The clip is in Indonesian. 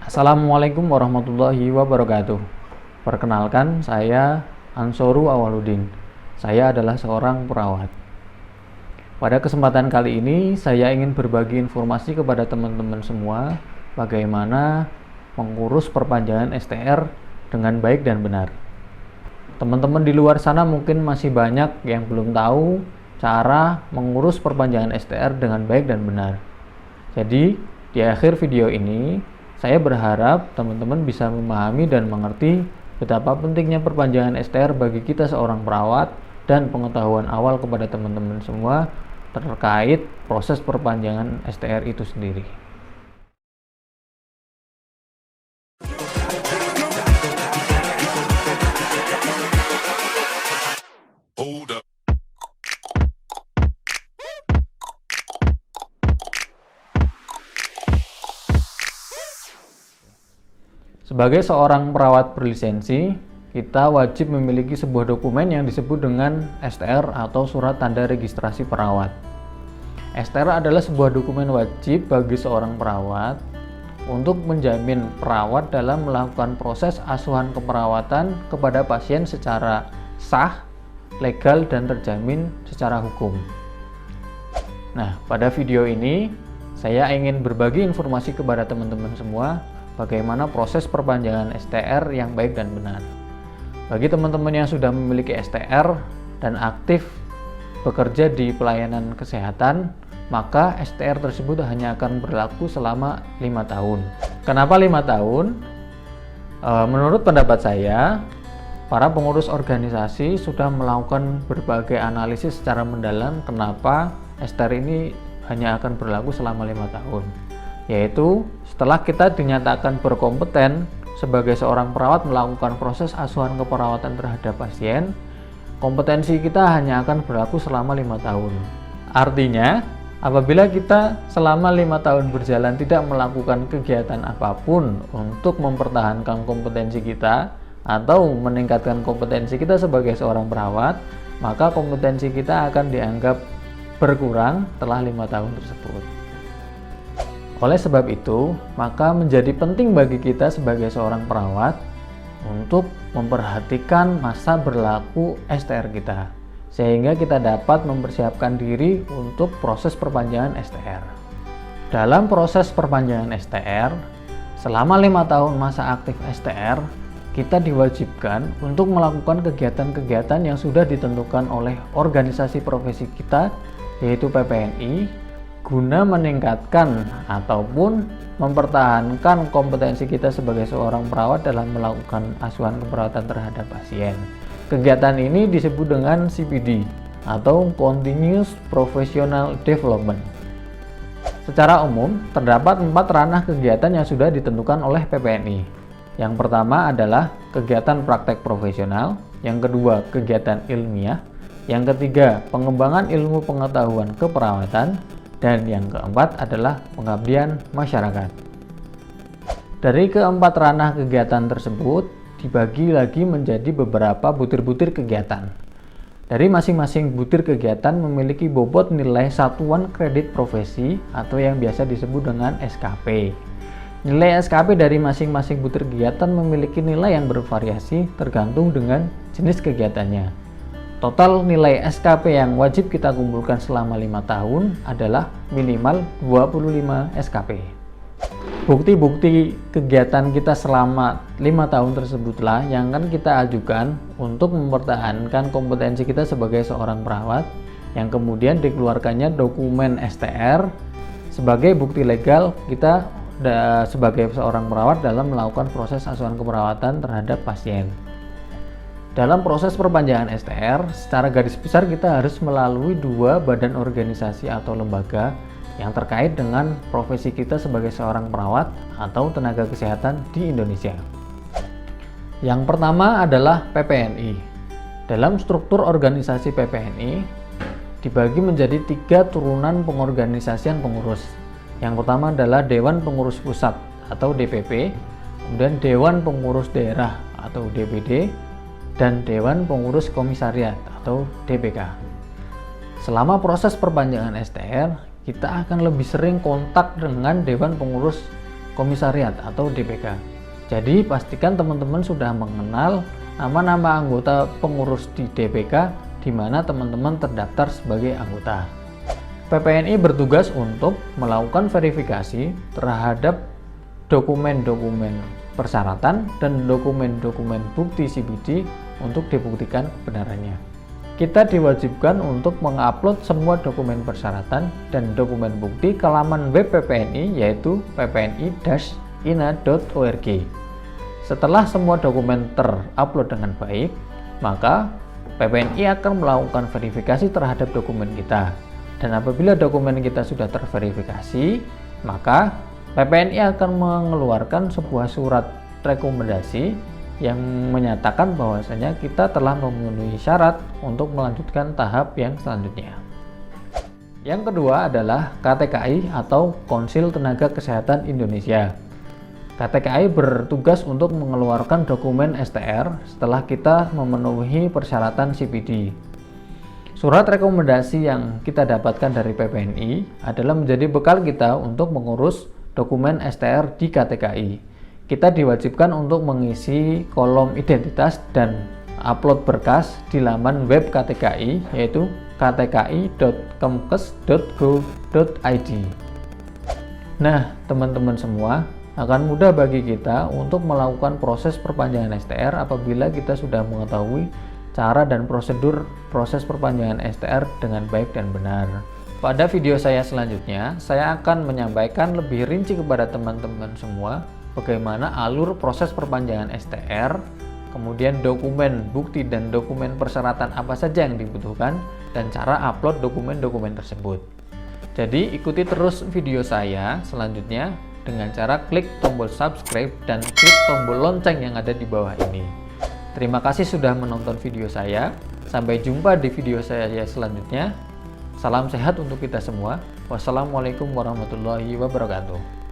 Assalamualaikum warahmatullahi wabarakatuh. Perkenalkan, saya Ansoru Awaludin. Saya adalah seorang perawat. Pada kesempatan kali ini, saya ingin berbagi informasi kepada teman-teman semua bagaimana mengurus perpanjangan STR dengan baik dan benar. Teman-teman di luar sana mungkin masih banyak yang belum tahu cara mengurus perpanjangan STR dengan baik dan benar. Jadi, di akhir video ini, saya berharap teman-teman bisa memahami dan mengerti betapa pentingnya perpanjangan STR bagi kita seorang perawat dan pengetahuan awal kepada teman-teman semua terkait proses perpanjangan STR itu sendiri. Sebagai seorang perawat berlisensi, kita wajib memiliki sebuah dokumen yang disebut dengan STR atau Surat Tanda Registrasi Perawat. STR adalah sebuah dokumen wajib bagi seorang perawat untuk menjamin perawat dalam melakukan proses asuhan keperawatan kepada pasien secara sah, legal, dan terjamin secara hukum. Nah, pada video ini saya ingin berbagi informasi kepada teman-teman semua bagaimana proses perpanjangan STR yang baik dan benar. Bagi teman-teman yang sudah memiliki STR dan aktif bekerja di pelayanan kesehatan, maka STR tersebut hanya akan berlaku selama 5 tahun. Kenapa 5 tahun? Menurut pendapat saya, para pengurus organisasi sudah melakukan berbagai analisis secara mendalam kenapa STR ini hanya akan berlaku selama 5 tahun. Yaitu setelah kita dinyatakan berkompeten sebagai seorang perawat melakukan proses asuhan keperawatan terhadap pasien, kompetensi kita hanya akan berlaku selama 5 tahun. Artinya, apabila kita selama 5 tahun berjalan tidak melakukan kegiatan apapun untuk mempertahankan kompetensi kita atau meningkatkan kompetensi kita sebagai seorang perawat, maka kompetensi kita akan dianggap berkurang setelah 5 tahun tersebut. Oleh sebab itu, maka menjadi penting bagi kita sebagai seorang perawat untuk memperhatikan masa berlaku STR kita, sehingga kita dapat mempersiapkan diri untuk proses perpanjangan STR. Dalam proses perpanjangan STR, selama 5 tahun masa aktif STR, kita diwajibkan untuk melakukan kegiatan-kegiatan yang sudah ditentukan oleh organisasi profesi kita, yaitu PPNI, guna meningkatkan ataupun mempertahankan kompetensi kita sebagai seorang perawat dalam melakukan asuhan keperawatan terhadap pasien. Kegiatan ini disebut dengan CPD atau Continuous Professional Development. Secara umum, terdapat 4 ranah kegiatan yang sudah ditentukan oleh PPNI. Yang pertama adalah kegiatan praktek profesional, yang kedua kegiatan ilmiah, yang ketiga pengembangan ilmu pengetahuan keperawatan, dan yang keempat adalah pengabdian masyarakat. Dari keempat ranah kegiatan tersebut dibagi lagi menjadi beberapa butir-butir kegiatan. Dari masing-masing butir kegiatan memiliki bobot nilai satuan kredit profesi atau yang biasa disebut dengan SKP. Nilai SKP dari masing-masing butir kegiatan memiliki nilai yang bervariasi tergantung dengan jenis kegiatannya. Total nilai SKP yang wajib kita kumpulkan selama 5 tahun adalah minimal 25 SKP. Bukti-bukti kegiatan kita selama 5 tahun tersebutlah yang akan kita ajukan untuk mempertahankan kompetensi kita sebagai seorang perawat, yang kemudian dikeluarkannya dokumen STR sebagai bukti legal kita sebagai seorang perawat dalam melakukan proses asuhan keperawatan terhadap pasien. Dalam proses perpanjangan STR, secara garis besar kita harus melalui 2 badan organisasi atau lembaga yang terkait dengan profesi kita sebagai seorang perawat atau tenaga kesehatan di Indonesia. Yang pertama adalah PPNI. Dalam struktur organisasi PPNI dibagi menjadi 3 turunan pengorganisasian pengurus. Yang pertama adalah Dewan Pengurus Pusat atau DPP, kemudian Dewan Pengurus Daerah atau DPD, dan Dewan Pengurus Komisariat atau DPK. Selama proses perpanjangan STR, kita akan lebih sering kontak dengan Dewan Pengurus komisariat atau DPK. Jadi pastikan teman-teman sudah mengenal nama-nama anggota pengurus di DPK di mana teman-teman terdaftar sebagai anggota. PPNI bertugas untuk melakukan verifikasi terhadap dokumen-dokumen persyaratan dan dokumen-dokumen bukti CPD untuk dibuktikan kebenarannya. Kita diwajibkan untuk mengupload semua dokumen persyaratan dan dokumen bukti ke laman web PPNI yaitu ppni-ina.org. Setelah semua dokumen terupload dengan baik, maka PPNI akan melakukan verifikasi terhadap dokumen kita. Dan apabila dokumen kita sudah terverifikasi, maka PPNI akan mengeluarkan sebuah surat rekomendasi yang menyatakan bahwasanya kita telah memenuhi syarat untuk melanjutkan tahap yang selanjutnya. Yang kedua adalah KTKI atau Konsil Tenaga Kesehatan Indonesia. KTKI bertugas untuk mengeluarkan dokumen STR setelah kita memenuhi persyaratan CPD. Surat rekomendasi yang kita dapatkan dari PPNI adalah menjadi bekal kita untuk mengurus dokumen STR di KTKI. Kita diwajibkan untuk mengisi kolom identitas dan upload berkas di laman web KTKI yaitu ktki.kemkes.go.id. Nah, teman-teman semua, akan mudah bagi kita untuk melakukan proses perpanjangan STR apabila kita sudah mengetahui cara dan prosedur proses perpanjangan STR dengan baik dan benar. Pada video saya selanjutnya, saya akan menyampaikan lebih rinci kepada teman-teman semua bagaimana alur proses perpanjangan STR, kemudian dokumen bukti dan dokumen persyaratan apa saja yang dibutuhkan, dan cara upload dokumen-dokumen tersebut. Jadi ikuti terus video saya selanjutnya dengan cara klik tombol subscribe dan klik tombol lonceng yang ada di bawah ini. Terima kasih sudah menonton video saya. Sampai jumpa di video saya selanjutnya. Salam sehat untuk kita semua. Wassalamualaikum warahmatullahi wabarakatuh.